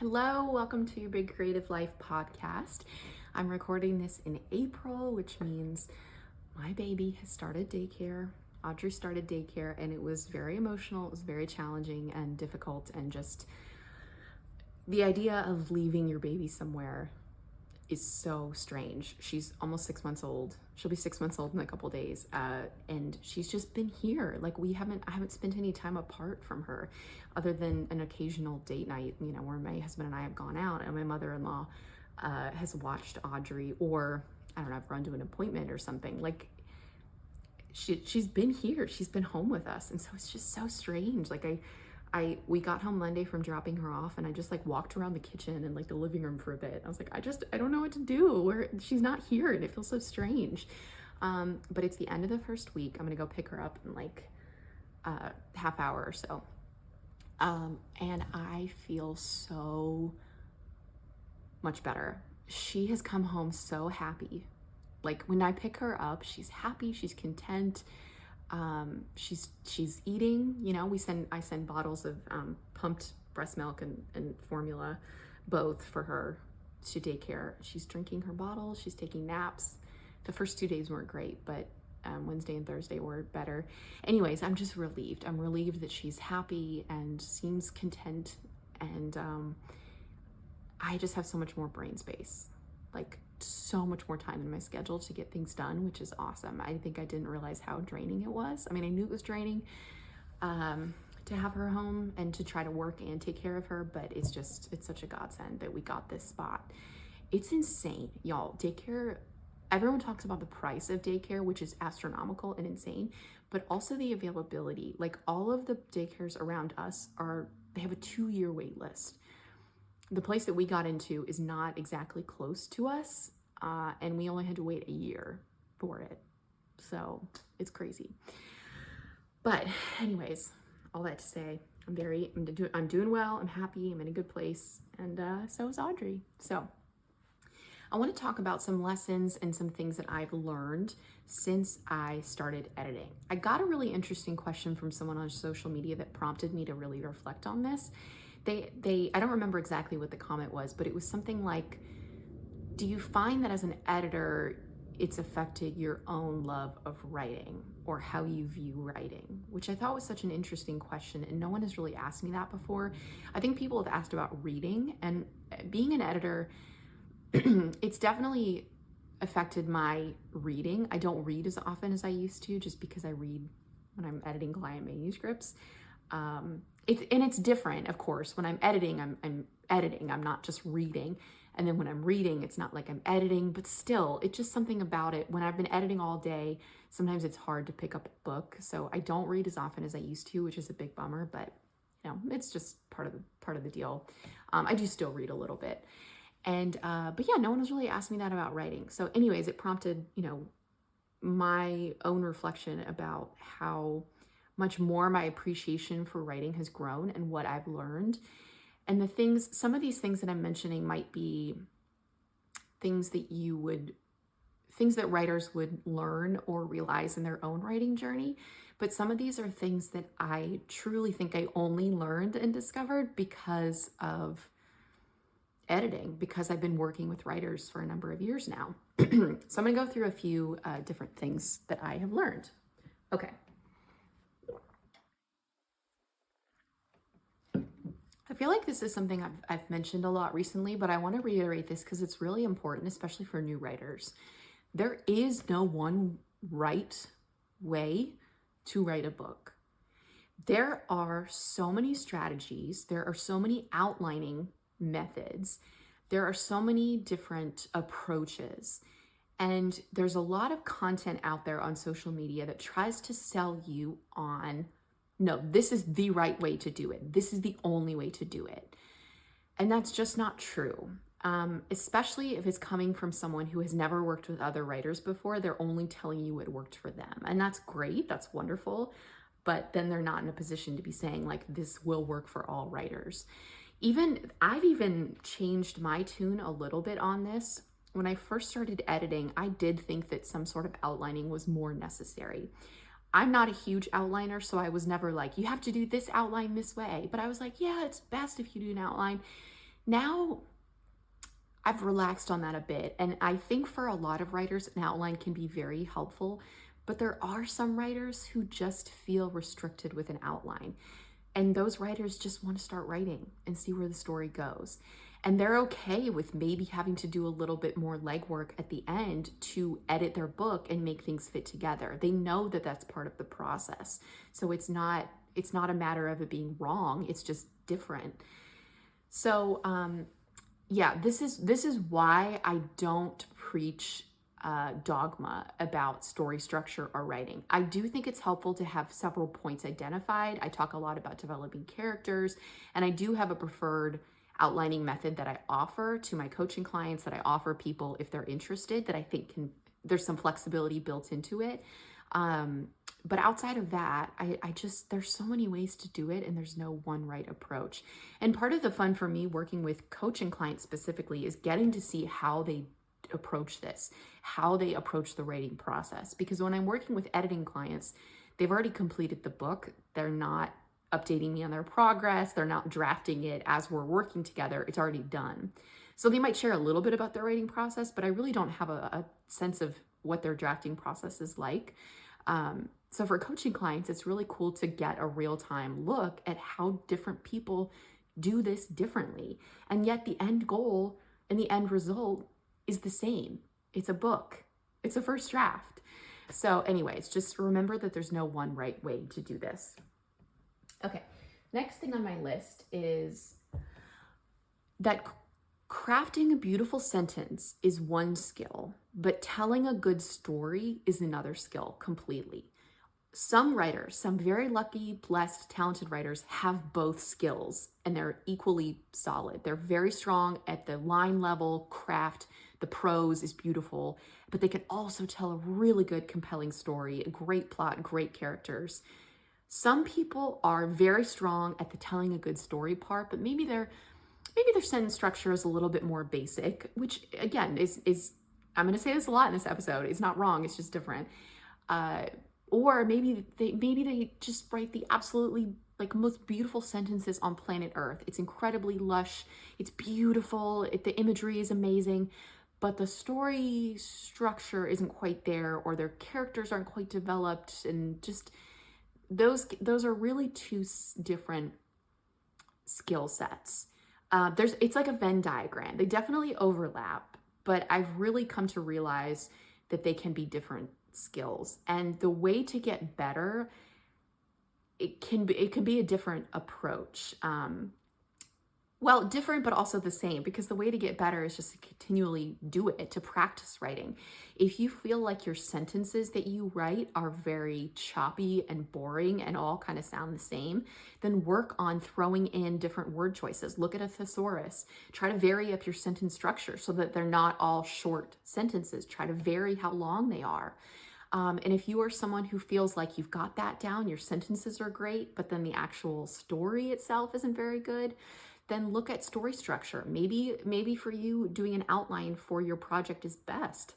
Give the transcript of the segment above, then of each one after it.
Hello, welcome to Your Big Creative Life podcast. I'm recording this in April, which means my baby has started daycare. Audrey started daycare, and it was very emotional. It was very challenging and difficult, and just the idea of leaving your baby somewhere is so strange. She's almost 6 months old. She'll be 6 months old in a couple days. And she's just been here. Like I haven't spent any time apart from her other than an occasional date night, where my husband and I have gone out and my mother-in-law has watched Audrey, or I don't know, I've run to an appointment or something. Like she's been here. She's been home with us. And so it's just so strange. Like we got home Monday from dropping her off, and I just walked around the kitchen and the living room for a bit. I was like, I don't know what to do. She's not here, and it feels so strange. But it's the end of the first week. I'm gonna go pick her up in half hour or so. And I feel so much better. She has come home so happy. Like when I pick her up, she's happy, she's content. She's eating, I send bottles of pumped breast milk and formula, both for her to daycare. She's drinking her bottle, she's taking naps. The first 2 days weren't great, but Wednesday and Thursday were better. Anyways, I'm just relieved. I'm relieved that she's happy and seems content, and I just have so much more brain space, so much more time in my schedule to get things done, which is awesome. I think I didn't realize how draining it was. I mean, I knew it was draining to have her home and to try to work and take care of her, but it's such a godsend that we got this spot. It's insane, y'all. Daycare, everyone talks about the price of daycare, which is astronomical and insane, but also the availability. All of the daycares around us they have a 2-year wait list. The place that we got into is not exactly close to us, and we only had to wait a year for it. So it's crazy. But anyways, all that to say, I'm doing well. I'm happy. I'm in a good place, and so is Audrey. So I want to talk about some lessons and some things that I've learned since I started editing. I got a really interesting question from someone on social media that prompted me to really reflect on this. I don't remember exactly what the comment was, but it was something like, do you find that as an editor, it's affected your own love of writing or how you view writing? Which I thought was such an interesting question, and no one has really asked me that before. I think people have asked about reading, and being an editor, it's definitely affected my reading. I don't read as often as I used to, just because I read when I'm editing client manuscripts. It's different, of course. When I'm editing, I'm editing. I'm not just reading. And then when I'm reading, it's not like I'm editing, but still, it's just something about it. When I've been editing all day, sometimes it's hard to pick up a book. So I don't read as often as I used to, which is a big bummer, but it's just part of the deal. I do still read a little bit. And, but yeah, no one has really asked me that about writing. So anyways, it prompted, my own reflection about how much more my appreciation for writing has grown and what I've learned. And some of these things that I'm mentioning might be things that writers would learn or realize in their own writing journey. But some of these are things that I truly think I only learned and discovered because of editing, because I've been working with writers for a number of years now. So I'm gonna go through a few different things that I have learned. Okay. I feel like this is something I've mentioned a lot recently, but I want to reiterate this because it's really important, especially for new writers. There is no one right way to write a book. There are so many strategies. There are so many outlining methods. There are so many different approaches. And there's a lot of content out there on social media that tries to sell you on, no, this is the right way to do it. This is the only way to do it. And that's just not true. Especially if it's coming from someone who has never worked with other writers before. They're only telling you it worked for them. And that's great. That's wonderful. But then they're not in a position to be saying this will work for all writers. I've even changed my tune a little bit on this. When I first started editing, I did think that some sort of outlining was more necessary. I'm not a huge outliner, so I was never like, you have to do this outline this way. But I was like, yeah, it's best if you do an outline. Now I've relaxed on that a bit. And I think for a lot of writers, an outline can be very helpful, but there are some writers who just feel restricted with an outline. And those writers just want to start writing and see where the story goes. And they're okay with maybe having to do a little bit more legwork at the end to edit their book and make things fit together. They know that that's part of the process. So it's not a matter of it being wrong. It's just different. So, yeah, this is why I don't preach dogma about story structure or writing. I do think it's helpful to have several points identified. I talk a lot about developing characters, and I do have a preferred outlining method that I offer to my coaching clients, that I offer people if they're interested, that I think there's some flexibility built into it. But outside of that, I just, there's so many ways to do it, and there's no one right approach. And part of the fun for me working with coaching clients specifically is getting to see how they approach this, how they approach the writing process. Because when I'm working with editing clients, they've already completed the book. They're not updating me on their progress. They're not drafting it as we're working together. It's already done. So they might share a little bit about their writing process, but I really don't have a sense of what their drafting process is like. So for coaching clients, it's really cool to get a real-time look at how different people do this differently. And yet the end goal and the end result is the same. It's a book. It's a first draft. So anyways, just remember that there's no one right way to do this. Okay, next thing on my list is that crafting a beautiful sentence is one skill, but telling a good story is another skill completely. Some writers, some very lucky, blessed, talented writers have both skills, and they're equally solid. They're very strong at the line level, craft, the prose is beautiful, but they can also tell a really good, compelling story, a great plot, great characters. Some people are very strong at the telling a good story part, but maybe their sentence structure is a little bit more basic, which again is I'm going to say this a lot in this episode. It's not wrong. It's just different. Or maybe they just write the absolutely like most beautiful sentences on planet Earth. It's incredibly lush. It's beautiful. The imagery is amazing, but the story structure isn't quite there, or their characters aren't quite developed, and just those are really two different skill sets. It's like a Venn diagram. They definitely overlap, but I've really come to realize that they can be different skills. And the way to get better, it can be a different approach. Well, different, but also the same, because the way to get better is just to continually do it, to practice writing. If you feel like your sentences that you write are very choppy and boring and all kind of sound the same, then work on throwing in different word choices. Look at a thesaurus. Try to vary up your sentence structure so that they're not all short sentences. Try to vary how long they are. And if you are someone who feels like you've got that down, your sentences are great, but then the actual story itself isn't very good, then look at story structure. Maybe for you, doing an outline for your project is best.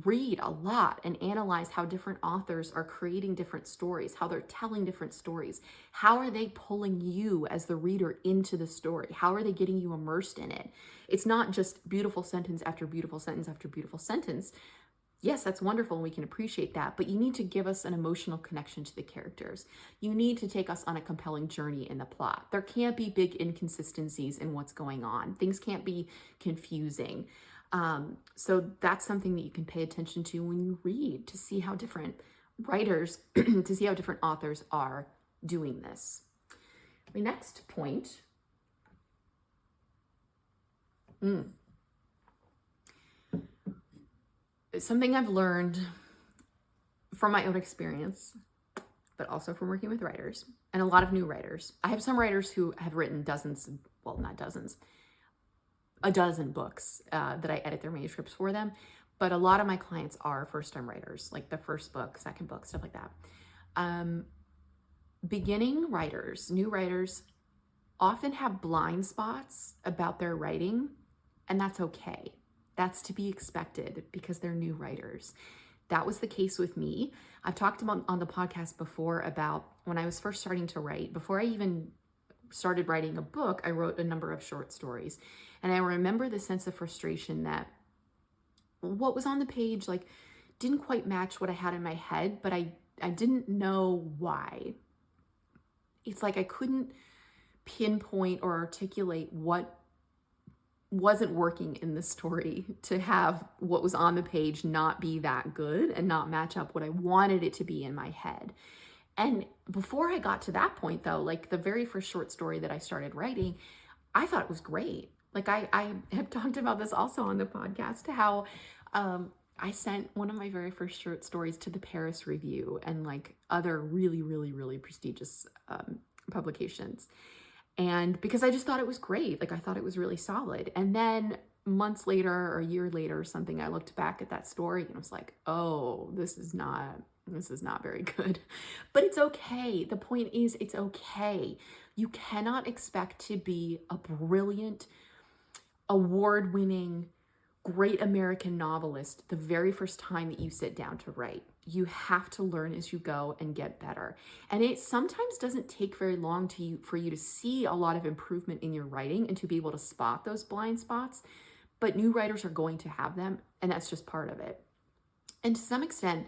Read a lot and analyze how different authors are creating different stories, how they're telling different stories. How are they pulling you as the reader into the story? How are they getting you immersed in it? It's not just beautiful sentence after beautiful sentence after beautiful sentence. Yes, that's wonderful, and we can appreciate that, but you need to give us an emotional connection to the characters. You need to take us on a compelling journey in the plot. There can't be big inconsistencies in what's going on. Things can't be confusing. So that's something that you can pay attention to when you read, to see how different writers, to see how different authors are doing this. My next point. Something I've learned from my own experience, but also from working with writers and a lot of new writers. I have some writers who have written dozens, well, not dozens, a dozen books that I edit their manuscripts for them. But a lot of my clients are first-time writers, like the first book, second book, stuff like that. Beginning writers, new writers, often have blind spots about their writing, and that's okay. That's to be expected because they're new writers. That was the case with me. I've talked about on the podcast before about when I was first starting to write, before I even started writing a book, I wrote a number of short stories. And I remember the sense of frustration that what was on the page like didn't quite match what I had in my head, but I didn't know why. It's like I couldn't pinpoint or articulate what wasn't working in the story to have what was on the page not be that good and not match up what I wanted it to be in my head. And before I got to that point though, like the very first short story that I started writing, I thought it was great. Like I have talked about this also on the podcast, how I sent one of my very first short stories to the Paris Review and like other really, really, really prestigious publications. And because I just thought it was great, like I thought it was really solid. And then months later or a year later or something, I looked back at that story and I was like, oh, this is not very good. But it's okay. The point is, it's okay. You cannot expect to be a brilliant, award-winning, great American novelist the very first time that you sit down to write. You have to learn as you go and get better. And it sometimes doesn't take very long for you to see a lot of improvement in your writing and to be able to spot those blind spots. But new writers are going to have them, and that's just part of it. And to some extent,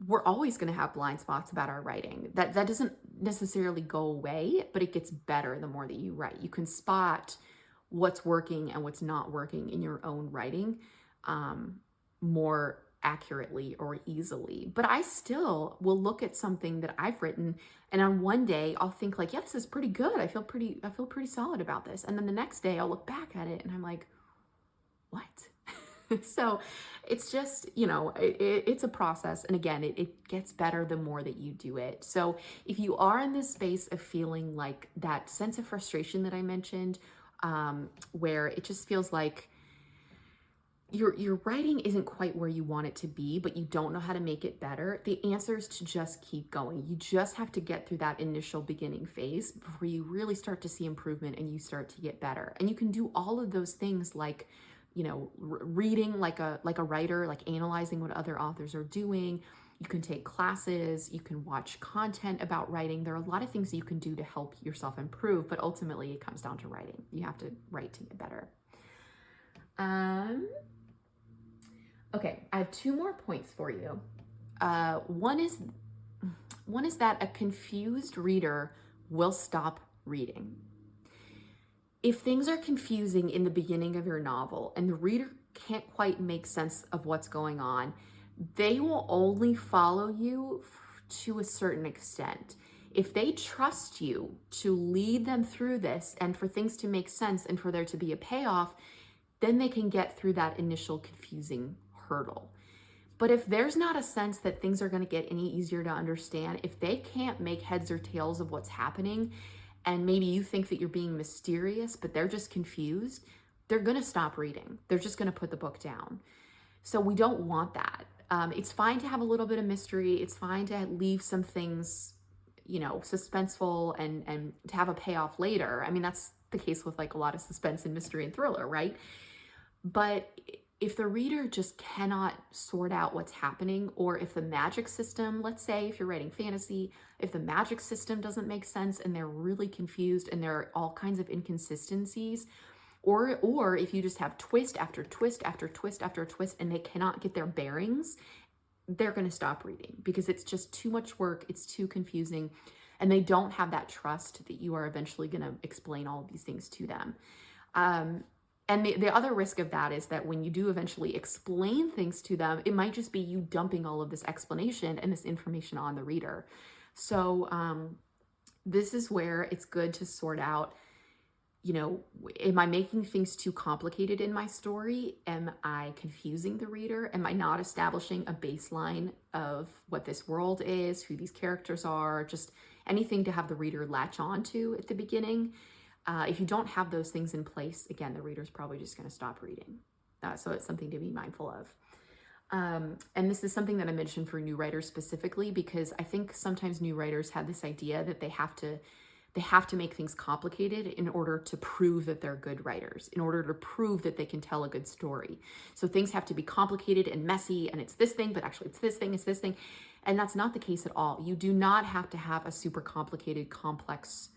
we're always going to have blind spots about our writing. That doesn't necessarily go away, but it gets better the more that you write. You can spot what's working and what's not working in your own writing more accurately or easily. But I still will look at something that I've written, and on one day I'll think like, yeah, this is pretty good. I feel pretty solid about this. And then the next day I'll look back at it and I'm like, what? So it's just, it's a process. And again, it gets better the more that you do it. So if you are in this space of feeling like that sense of frustration that I mentioned, where it just feels like your writing isn't quite where you want it to be, but you don't know how to make it better, the answer is to just keep going. You just have to get through that initial beginning phase before you really start to see improvement and you start to get better. And you can do all of those things like, reading like a writer, like analyzing what other authors are doing. You can take classes, you can watch content about writing. There are a lot of things that you can do to help yourself improve, but ultimately it comes down to writing. You have to write to get better. Okay, I have 2 more points for you. One is that a confused reader will stop reading. If things are confusing in the beginning of your novel and the reader can't quite make sense of what's going on, they will only follow you to a certain extent. If they trust you to lead them through this and for things to make sense and for there to be a payoff, then they can get through that initial confusing hurdle. But if there's not a sense that things are going to get any easier to understand, if they can't make heads or tails of what's happening, and maybe you think that you're being mysterious, but they're just confused, they're going to stop reading. They're just going to put the book down. So we don't want that. It's fine to have a little bit of mystery. It's fine to leave some things, suspenseful and to have a payoff later. I mean, that's the case with like a lot of suspense and mystery and thriller, right? But if the reader just cannot sort out what's happening, or if the magic system, let's say if you're writing fantasy, if the magic system doesn't make sense and they're really confused and there are all kinds of inconsistencies, or if you just have twist after twist after twist after twist and they cannot get their bearings, they're going to stop reading because it's just too much work, it's too confusing, and they don't have that trust that you are eventually going to explain all of these things to them. And the other risk of that is that when you do eventually explain things to them, it might just be you dumping all of this explanation and this information on the reader. So this is where it's good to sort out, am I making things too complicated in my story? Am I confusing the reader? Am I not establishing a baseline of what this world is, who these characters are, just anything to have the reader latch on to at the beginning? If you don't have those things in place, again, the reader's probably just going to stop reading. So it's something to be mindful of. And this is something that I mentioned for new writers specifically, because I think sometimes new writers have this idea that they have to make things complicated in order to prove that they're good writers, in order to prove that they can tell a good story. So things have to be complicated and messy, and it's this thing, but actually it's this thing. And that's not the case at all. You do not have to have a super complicated, complex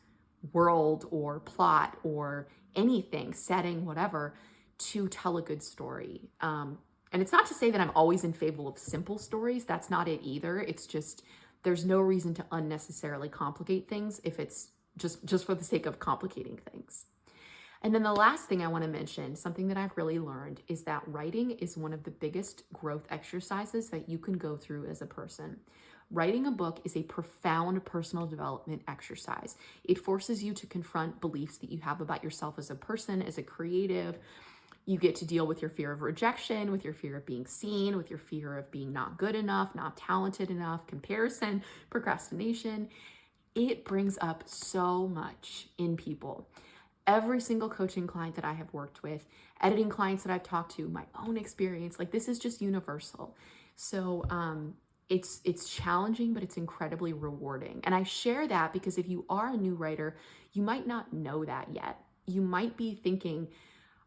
world or plot or anything, setting, whatever, to tell a good story. And it's not to say that I'm always in favor of simple stories. That's not it either. It's just there's no reason to unnecessarily complicate things if it's just for the sake of complicating things. And then the last thing I want to mention, something that I've really learned, is that writing is one of the biggest growth exercises that you can go through as a person. Writing a book is a profound personal development exercise. It forces you to confront beliefs that you have about yourself as a person, as a creative. You get to deal with your fear of rejection, with your fear of being seen, with your fear of being not good enough, not talented enough, comparison, procrastination. It brings up so much in people. Every single coaching client that I have worked with, editing clients that I've talked to, my own experience, like this is just universal. So it's challenging, but it's incredibly rewarding. And I share that because if you are a new writer, you might not know that yet. You might be thinking,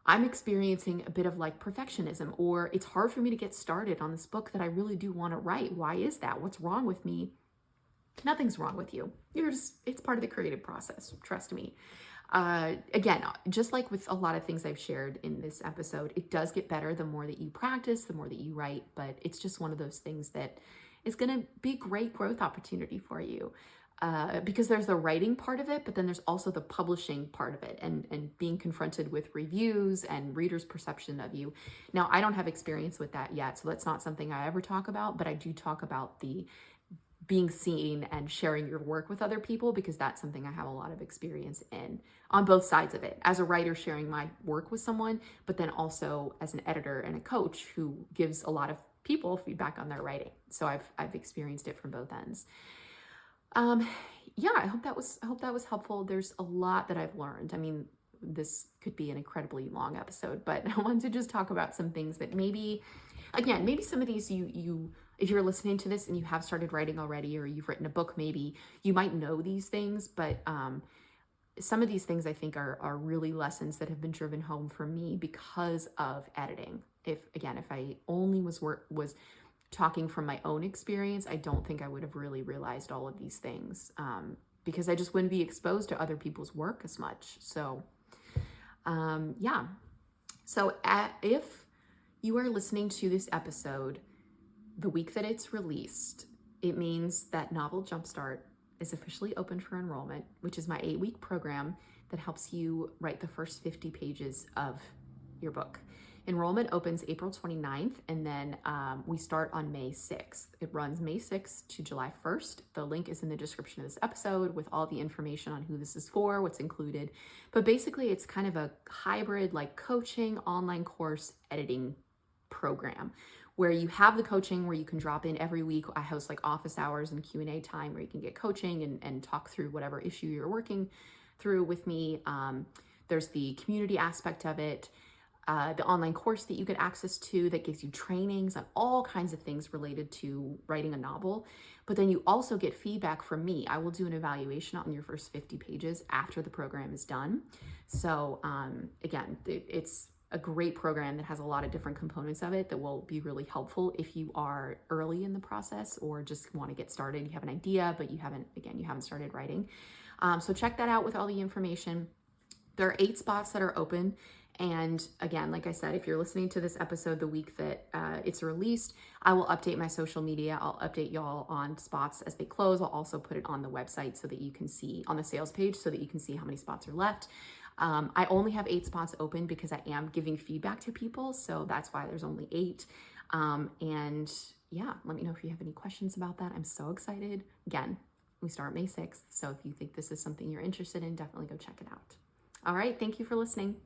I'm experiencing a bit of like perfectionism, or it's hard for me to get started on this book that I really do want to write. Why is that? What's wrong with me? Nothing's wrong with you. It's part of the creative process. Trust me. Again, just like with a lot of things I've shared in this episode, it does get better the more that you practice, the more that you write, but it's just one of those things that is going to be a great growth opportunity for you. Because there's the writing part of it, but then there's also the publishing part of it and being confronted with reviews and readers' perception of you. Now, I don't have experience with that yet, so that's not something I ever talk about, but I do talk about the being seen and sharing your work with other people, because that's something I have a lot of experience in on both sides of it. As a writer, sharing my work with someone, but then also as an editor and a coach who gives a lot of people feedback on their writing. So I've experienced it from both ends. Yeah, I hope that was helpful. There's a lot that I've learned. I mean, this could be an incredibly long episode, but I wanted to just talk about some things that maybe some of these you if you're listening to this and you have started writing already, or you've written a book, maybe you might know these things, but some of these things I think are really lessons that have been driven home for me because of editing. If I only was talking from my own experience, I don't think I would have really realized all of these things, because I just wouldn't be exposed to other people's work as much. So, yeah. So if you are listening to this episode the week that it's released, it means that Novel Jumpstart is officially open for enrollment, which is my 8-week program that helps you write the first 50 pages of your book. Enrollment opens April 29th, and then we start on May 6th. It runs May 6th to July 1st. The link is in the description of this episode with all the information on who this is for, what's included. But basically, it's kind of a hybrid, like coaching, online course, editing program, where you have the coaching where you can drop in every week. I host like office hours and Q&A time where you can get coaching and talk through whatever issue you're working through with me. There's the community aspect of it. The online course that you get access to that gives you trainings on all kinds of things related to writing a novel. But then you also get feedback from me. I will do an evaluation on your first 50 pages after the program is done. So again, it's a great program that has a lot of different components of it that will be really helpful if you are early in the process or just want to get started. You have an idea, but you haven't started writing. So check that out with all the information. There are 8 spots that are open. And again, like I said, if you're listening to this episode the week that it's released, I will update my social media. I'll update y'all on spots as they close. I'll also put it on the website so that you can see on the sales page so that you can see how many spots are left. I only have 8 spots open because I am giving feedback to people. So that's why there's only 8. And yeah, let me know if you have any questions about that. I'm so excited. Again, we start May 6th. So if you think this is something you're interested in, definitely go check it out. All right. Thank you for listening.